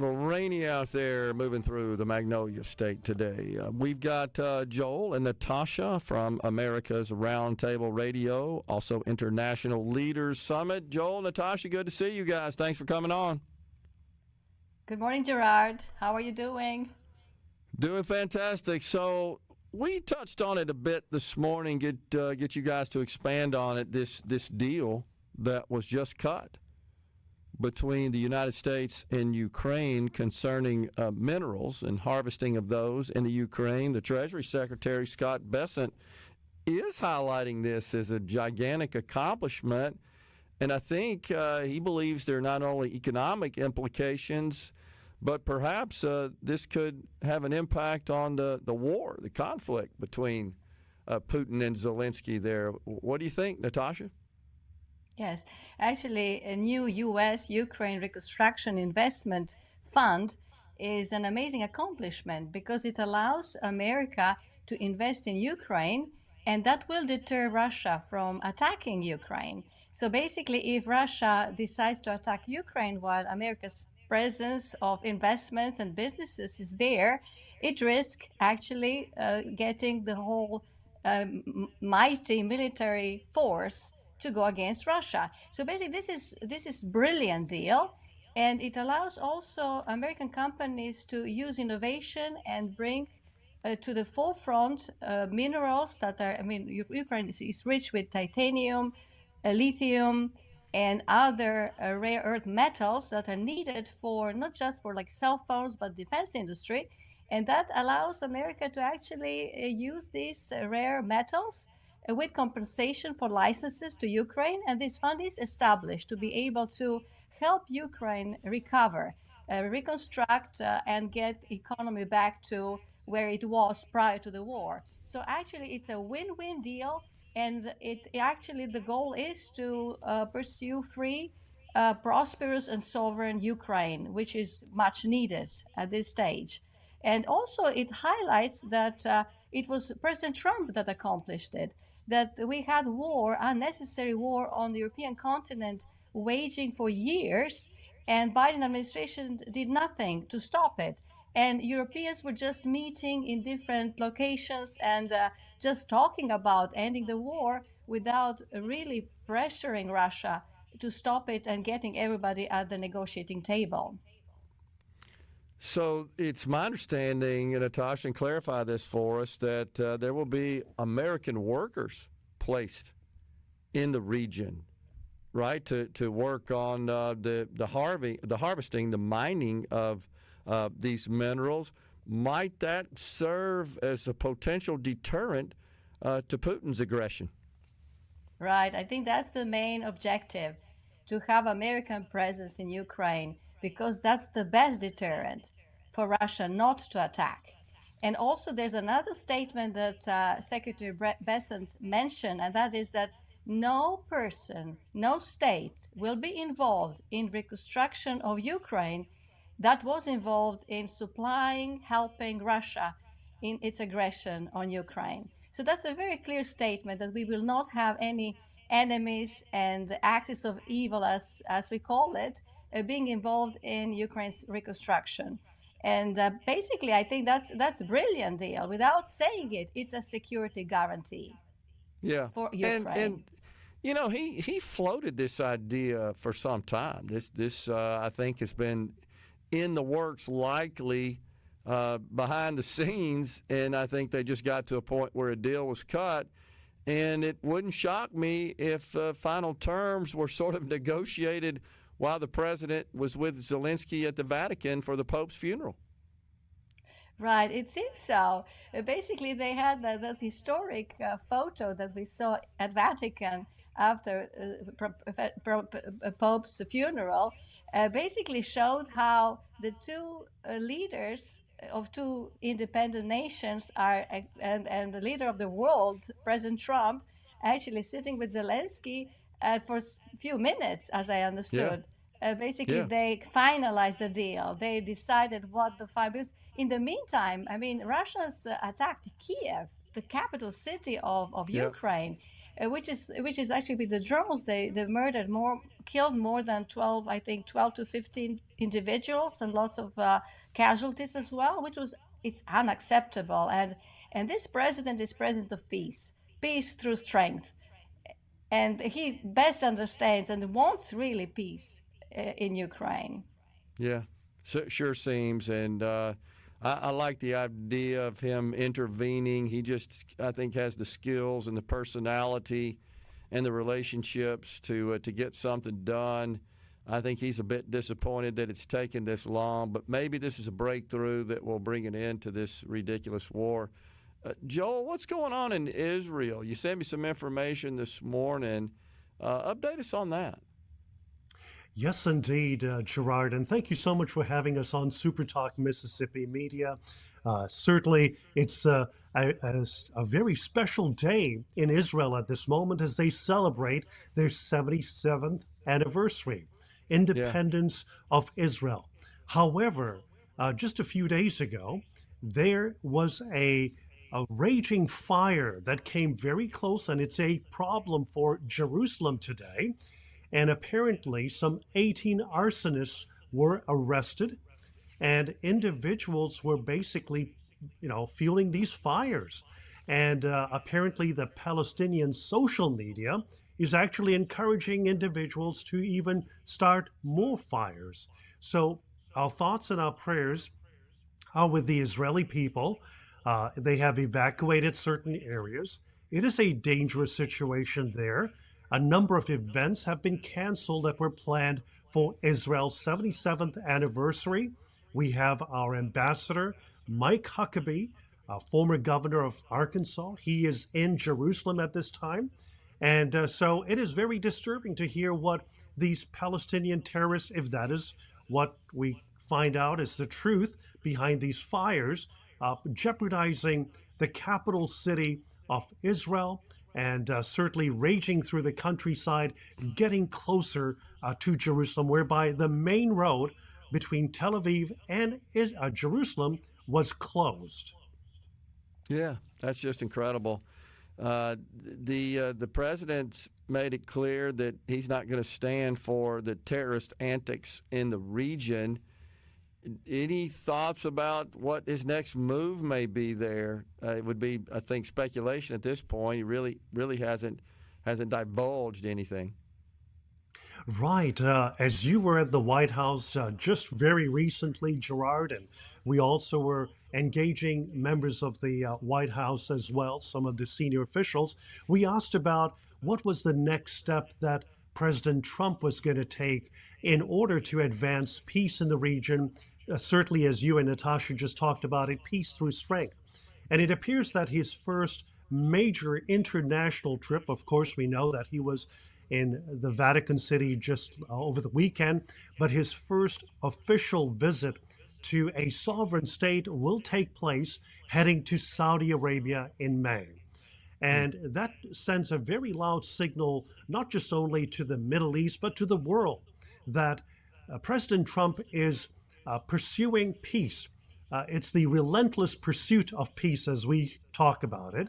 little rainy out there moving through the Magnolia State today. We've got Joel and Natasha from America's Roundtable Radio, also International Leaders Summit. Joel, Natasha, good to see you guys. Thanks for coming on. Good morning, Gerard. How are you doing? Doing fantastic. So we touched on it a bit this morning. Get you guys to expand on it. This deal that was just cut between the United States and Ukraine concerning minerals and harvesting of those in the Ukraine. The Treasury Secretary, Scott Bessent, is highlighting this as a gigantic accomplishment. And I think he believes there are not only economic implications, but perhaps this could have an impact on the war, the conflict between Putin and Zelensky there. What do you think, Natasha? Yes, actually, a new U.S. Ukraine Reconstruction Investment Fund is an amazing accomplishment because it allows America to invest in Ukraine, and that will deter Russia from attacking Ukraine. So basically, if Russia decides to attack Ukraine while America's presence of investments and businesses is there, it risks actually getting the whole mighty military force to go against Russia. So basically, this is brilliant deal, and it allows also American companies to use innovation and bring to the forefront minerals that are. I mean, Ukraine is rich with titanium, lithium, and other rare earth metals that are needed for not just for like cell phones but defense industry, and that allows America to actually use these rare metals with compensation for licenses to Ukraine. And this fund is established to be able to help Ukraine recover, reconstruct, and get economy back to where it was prior to the war. So actually, it's a win-win deal, and it actually the goal is to pursue free, prosperous, and sovereign Ukraine, which is much needed at this stage. And also, it highlights that it was President Trump that accomplished it, that we had war, unnecessary war on the European continent waging for years, and Biden administration did nothing to stop it. And Europeans were just meeting in different locations and just talking about ending the war without really pressuring Russia to stop it and getting everybody at the negotiating table. So it's my understanding, Natasha, and clarify this for us, that there will be American workers placed in the region, right, to work on the harvesting, the mining of these minerals. Might that serve as a potential deterrent to Putin's aggression? Right. I think that's the main objective, to have American presence in Ukraine, because that's the best deterrent for Russia not to attack. And also, there's another statement that Secretary Bessent mentioned, and that is that no person, no state will be involved in reconstruction of Ukraine that was involved in supplying, helping Russia in its aggression on Ukraine. So that's a very clear statement that we will not have any enemies and axis of evil, as we call it, being involved in Ukraine's reconstruction. And basically, I think that's a brilliant deal. Without saying it, it's a security guarantee for Ukraine. And you know, he floated this idea for some time. This I think has been in the works, likely behind the scenes, and I think they just got to a point where a deal was cut. And it wouldn't shock me if final terms were sort of negotiated while the president was with Zelensky at the Vatican for the Pope's funeral. Right, it seems so. Basically, they had that historic photo that we saw at Vatican after Pope's funeral. Basically showed how the two leaders of two independent nations are, and the leader of the world, President Trump, actually sitting with Zelensky for a few minutes, as I understood. Basically, they finalized the deal. They decided what the fight. Because in the meantime, I mean, Russia's attacked Kiev, the capital city of Ukraine, which is actually with the drones. They murdered killed more than 12, I think 12 to 15 individuals, and lots of casualties as well, it's unacceptable. And this president is president of peace through strength, and he best understands and wants really peace in Ukraine. Yeah, so, sure seems. And I like the idea of him intervening. He just, I think, has the skills and the personality and the relationships to get something done. I think he's a bit disappointed that it's taken this long, but maybe this is a breakthrough that will bring an end to this ridiculous war. Joel, what's going on in Israel? You sent me some information this morning. Update us on that. Yes, indeed, Gerard, and thank you so much for having us on SuperTalk Mississippi Media. Certainly, it's a very special day in Israel at this moment as they celebrate their 77th anniversary, independence of Israel. However, just a few days ago, there was a raging fire that came very close, and it's a problem for Jerusalem today. And apparently, some 18 arsonists were arrested, and individuals were basically, fueling these fires. And apparently, the Palestinian social media is actually encouraging individuals to even start more fires. So, our thoughts and our prayers are with the Israeli people. They have evacuated certain areas. It is a dangerous situation there. A number of events have been canceled that were planned for Israel's 77th anniversary. We have our ambassador, Mike Huckabee, former governor of Arkansas. He is in Jerusalem at this time. And so it is very disturbing to hear what these Palestinian terrorists, if that is what we find out is the truth behind these fires, jeopardizing the capital city of Israel, and certainly raging through the countryside, getting closer to Jerusalem, whereby the main road between Tel Aviv and Jerusalem was closed. Yeah, that's just incredible. The president's made it clear that he's not going to stand for the terrorist antics in the region. Any thoughts about what his next move may be there? It would be, I think, speculation at this point. He really hasn't divulged anything. Right. As you were at the White House just very recently, Gerard, and we also were engaging members of the White House as well, some of the senior officials, we asked about what was the next step that President Trump was going to take in order to advance peace in the region. Certainly, as you and Natasha just talked about it, peace through strength. And it appears that his first major international trip, of course, we know that he was in the Vatican City just over the weekend, but his first official visit to a sovereign state will take place heading to Saudi Arabia in May. And that sends a very loud signal, not just only to the Middle East, but to the world, that President Trump is pursuing peace. It's the relentless pursuit of peace as we talk about it.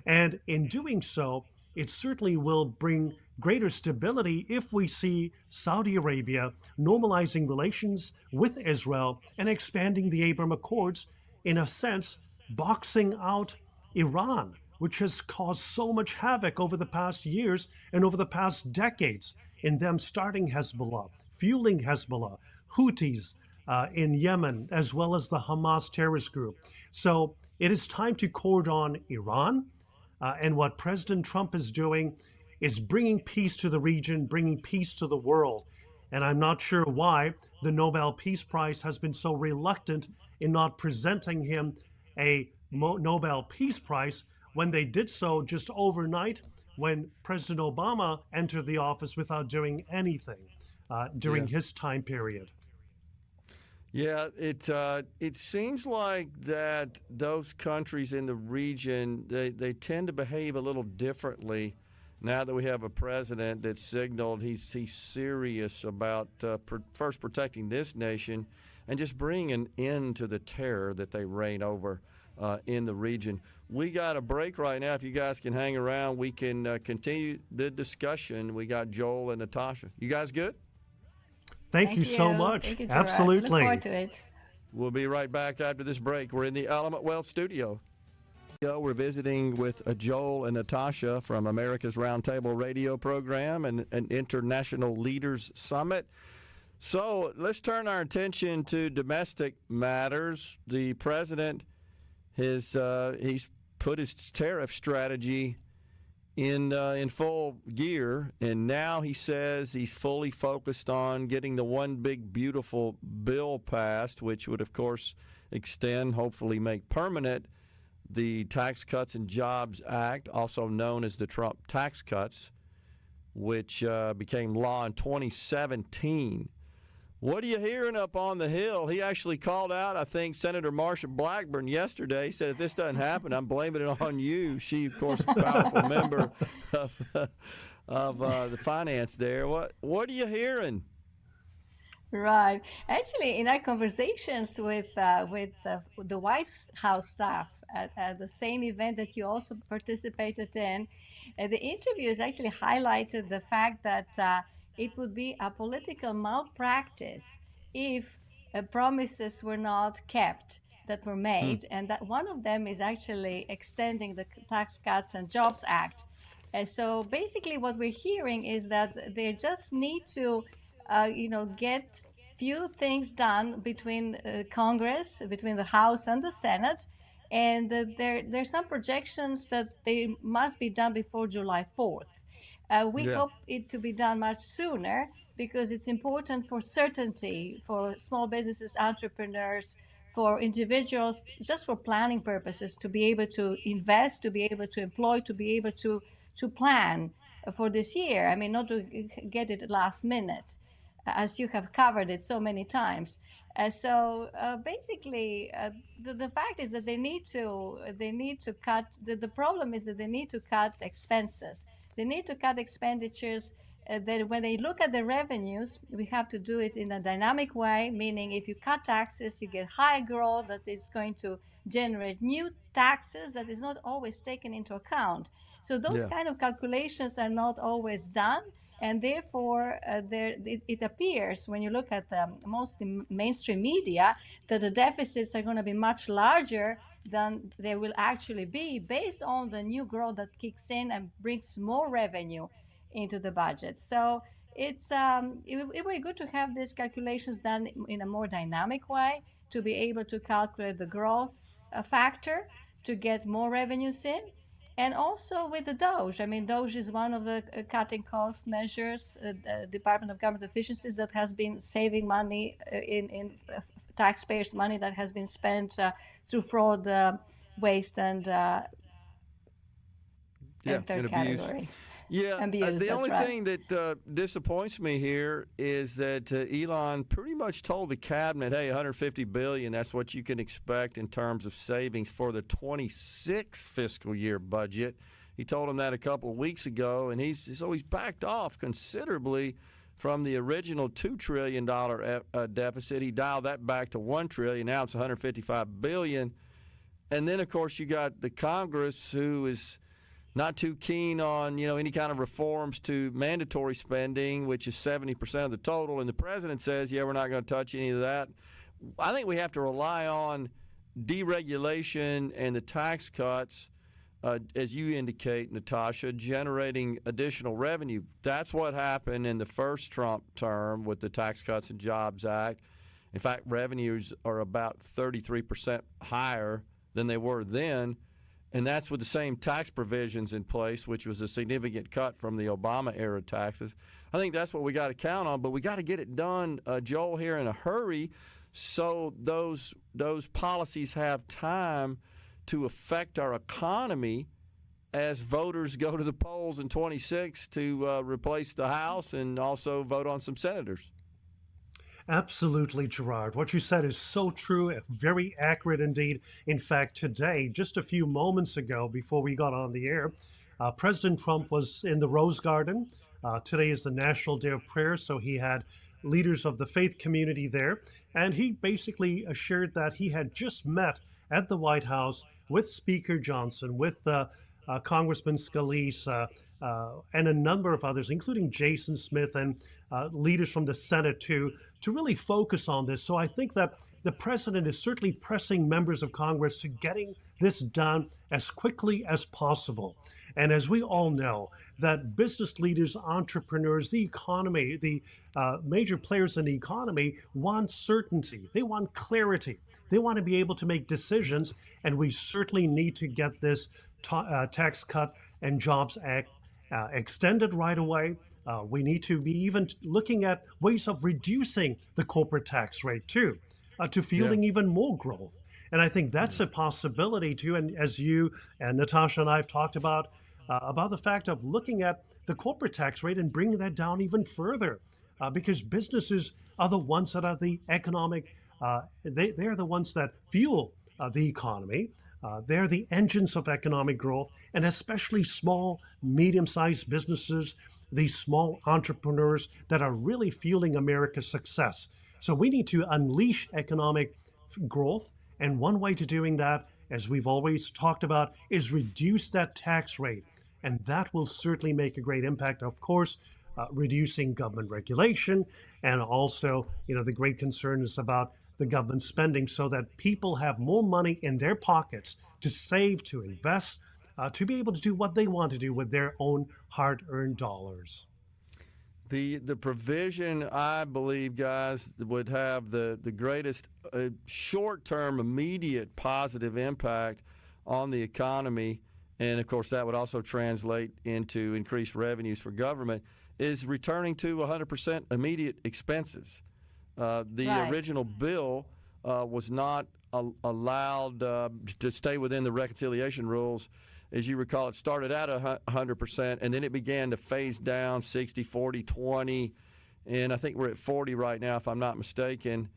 And in doing so, it certainly will bring greater stability if we see Saudi Arabia normalizing relations with Israel and expanding the Abraham Accords, in a sense, boxing out Iran, which has caused so much havoc over the past years and over the past decades, in them starting Hezbollah, fueling Hezbollah, Houthis in Yemen, as well as the Hamas terrorist group. So it is time to cordon Iran. And what President Trump is doing is bringing peace to the region, bringing peace to the world. And I'm not sure why the Nobel Peace Prize has been so reluctant in not presenting him a Nobel Peace Prize when they did so just overnight when President Obama entered the office without doing anything during his time period. Yeah, it seems like that those countries in the region, they tend to behave a little differently now that we have a president that signaled he's serious about first protecting this nation and just bringing an end to the terror that they reign over in the region. We got a break right now. If you guys can hang around, we can continue the discussion. We got Joel and Natasha. You guys good? Thank you so much. Thank you, Gerard. Absolutely. Look forward to it. We'll be right back after this break. We're in the Element Wealth studio. We're visiting with Joel and Natasha from America's Roundtable radio program and an International Leaders Summit. So let's turn our attention to domestic matters. The president has he's put his tariff strategy in full gear, and now he says he's fully focused on getting the one big beautiful bill passed, which would of course extend, hopefully make permanent, the Tax Cuts and Jobs Act, also known as the Trump tax cuts, which became law in 2017. What are you hearing up on the Hill? He actually called out, I think, Senator Marsha Blackburn yesterday. He said, if this doesn't happen, I'm blaming it on you. She, of course, a powerful member of the finance there. What are you hearing? Right. Actually, in our conversations with the White House staff at the same event that you also participated in, the interviews actually highlighted the fact that it would be a political malpractice if promises were not kept that were made, and that one of them is actually extending the Tax Cuts and Jobs Act. So basically what we're hearing is that they just need to get few things done between Congress, between the House and the Senate, and there's some projections that they must be done before July 4th. We hope it to be done much sooner because it's important for certainty for small businesses, entrepreneurs, for individuals, just for planning purposes, to be able to invest, to be able to employ, to be able to plan for this year. I mean, not to get it last minute, as you have covered it so many times. So basically, the fact is that they need to cut. The problem is that they need to cut expenses. They need to cut expenditures. That when they look at the revenues, we have to do it in a dynamic way, meaning if you cut taxes, you get high growth that is going to generate new taxes that is not always taken into account. So those kind of calculations are not always done. And therefore, it appears when you look at the most mainstream media that the deficits are going to be much larger than they will actually be based on the new growth that kicks in and brings more revenue into the budget. So it would be good to have these calculations done in a more dynamic way to be able to calculate the growth factor to get more revenues in. And also with the DOGE. I mean, DOGE is one of the cutting cost measures, Department of Government Efficiencies, that has been saving money in taxpayers' money that has been spent through fraud, waste, and third category. Yeah, abuse, the only right. thing that disappoints me here is that Elon pretty much told the cabinet, hey, $150 billion, that's what you can expect in terms of savings for the 26 fiscal year budget. He told him that a couple of weeks ago, and he's backed off considerably from the original $2 trillion deficit. He dialed that back to $1 trillion. Now it's $155 billion. And then, of course, you got the Congress, who is not too keen on, any kind of reforms to mandatory spending, which is 70% of the total. And the president says, we're not going to touch any of that. I think we have to rely on deregulation and the tax cuts, as you indicate, Natasha, generating additional revenue. That's what happened in the first Trump term with the Tax Cuts and Jobs Act. In fact, revenues are about 33% higher than they were then. And that's with the same tax provisions in place, which was a significant cut from the Obama-era taxes. I think that's what we got to count on, but we got to get it done, Joel, here in a hurry so those policies have time to affect our economy as voters go to the polls in 26 to replace the House and also vote on some senators. Absolutely, Gerard. What you said is so true, very accurate indeed. In fact, today, just a few moments ago, before we got on the air, President Trump was in the Rose Garden. Today is the National Day of Prayer, so he had leaders of the faith community there. And he basically assured that he had just met at the White House with Speaker Johnson, with Congressman Scalise, and a number of others, including Jason Smith and leaders from the Senate to really focus on this. So I think that the president is certainly pressing members of Congress to getting this done as quickly as possible. And as we all know, that business leaders, entrepreneurs, the economy, the major players in the economy want certainty. They want clarity. They want to be able to make decisions. And we certainly need to get this Tax Cut and Jobs Act extended right away. We need to be even looking at ways of reducing the corporate tax rate too, to fueling even more growth. And I think that's a possibility too. And as you and Natasha and I have talked about the fact of looking at the corporate tax rate and bringing that down even further, because businesses are the ones that are the economic, they're the ones that fuel the economy. They're the engines of economic growth, and especially small, medium-sized businesses, these small entrepreneurs that are really fueling America's success. So we need to unleash economic growth, and one way to doing that, as we've always talked about, is reduce that tax rate. And that will certainly make a great impact, of course, reducing government regulation, and also, the great concern is about the government spending so that people have more money in their pockets to save, to invest, to be able to do what they want to do with their own hard-earned dollars. The provision, I believe, guys, would have the greatest short-term, immediate positive impact on the economy, and of course that would also translate into increased revenues for government, is returning to 100% immediate expenses. The original bill was not allowed to stay within the reconciliation rules. As you recall, it started at 100%, and then it began to phase down 60, 40, 20, and I think we're at 40 right now, if I'm not mistaken.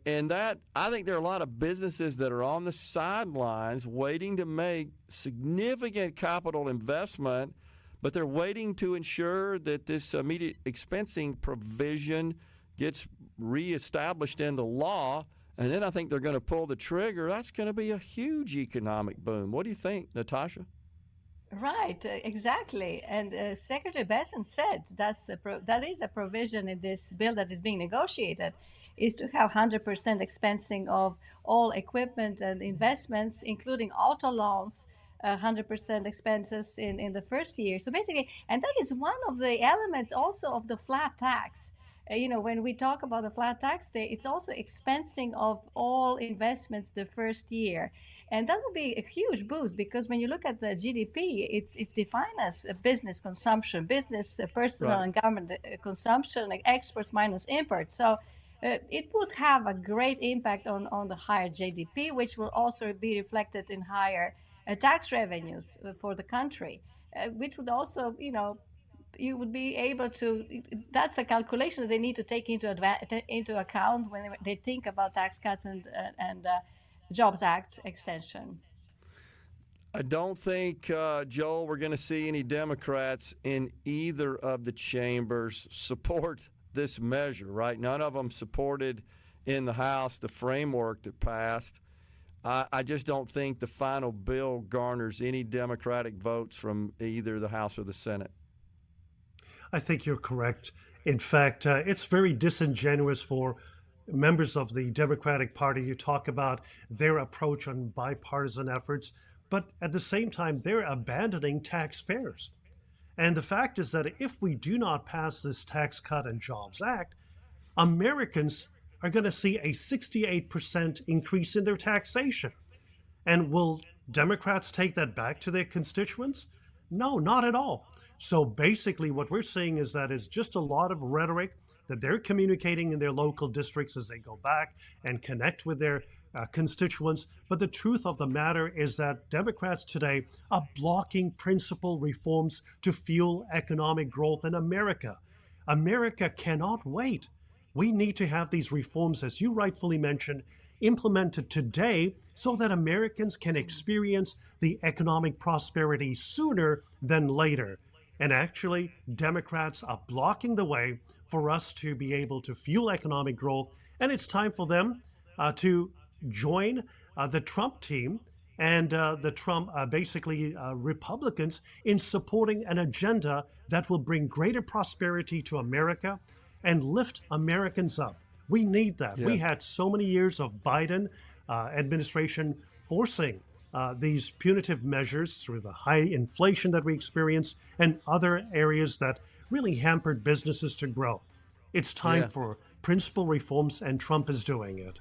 And that, I think there are a lot of businesses that are on the sidelines waiting to make significant capital investment, but they're waiting to ensure that this immediate expensing provision gets reestablished in the law, and then I think they're going to pull the trigger. That's going to be a huge economic boom. What do you think, Natasha? Right, exactly. And Secretary Besant said that is a provision in this bill that is being negotiated, is to have 100% expensing of all equipment and investments, including auto loans, 100% expenses in the first year. So basically, and that is one of the elements also of the flat tax. When we talk about the flat tax, it's also expensing of all investments the first year. And that will be a huge boost, because when you look at the GDP, it's defined as business consumption, business, personal, and government consumption, like exports minus imports. So it would have a great impact on the higher GDP, which will also be reflected in higher tax revenues for the country, which would also, you would be able to, that's a calculation that they need to take into account when they think about tax cuts and Jobs Act extension. I don't think, Joel, we're going to see any Democrats in either of the chambers support this measure, right? None of them supported in the House the framework that passed. I just don't think the final bill garners any Democratic votes from either the House or the Senate. I think you're correct. In fact, it's very disingenuous for members of the Democratic Party to talk about their approach on bipartisan efforts, but at the same time, they're abandoning taxpayers. And the fact is that if we do not pass this Tax Cut and Jobs Act, Americans are going to see a 68% increase in their taxation. And will Democrats take that back to their constituents? No, not at all. So basically what we're seeing is that it's just a lot of rhetoric that they're communicating in their local districts as they go back and connect with their constituents. But the truth of the matter is that Democrats today are blocking principal reforms to fuel economic growth in America. America cannot wait. We need to have these reforms, as you rightfully mentioned, implemented today so that Americans can experience the economic prosperity sooner than later. And actually, Democrats are blocking the way for us to be able to fuel economic growth. And it's time for them to join the Trump team and the Trump, Republicans, in supporting an agenda that will bring greater prosperity to America and lift Americans up. We need that. Yeah. We had so many years of Biden administration forcing these punitive measures through the high inflation that we experience and other areas that really hampered businesses to grow. It's time Yeah. for principal reforms, and Trump is doing it.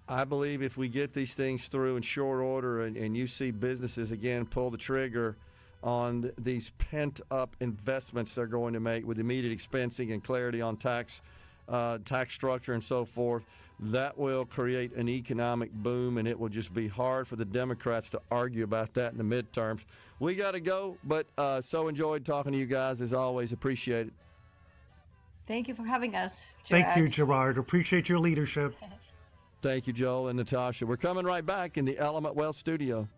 I believe if we get these things through in short order and you see businesses again pull the trigger on these pent-up investments they're going to make with immediate expensing and clarity on tax structure and so forth, that will create an economic boom, and it will just be hard for the Democrats to argue about that in the midterms. We got to go, but so enjoyed talking to you guys as always. Appreciate it. Thank you for having us, Gerard. Thank you, Gerard. Appreciate your leadership. Thank you, Joel and Natasha. We're coming right back in the Element Wealth studio.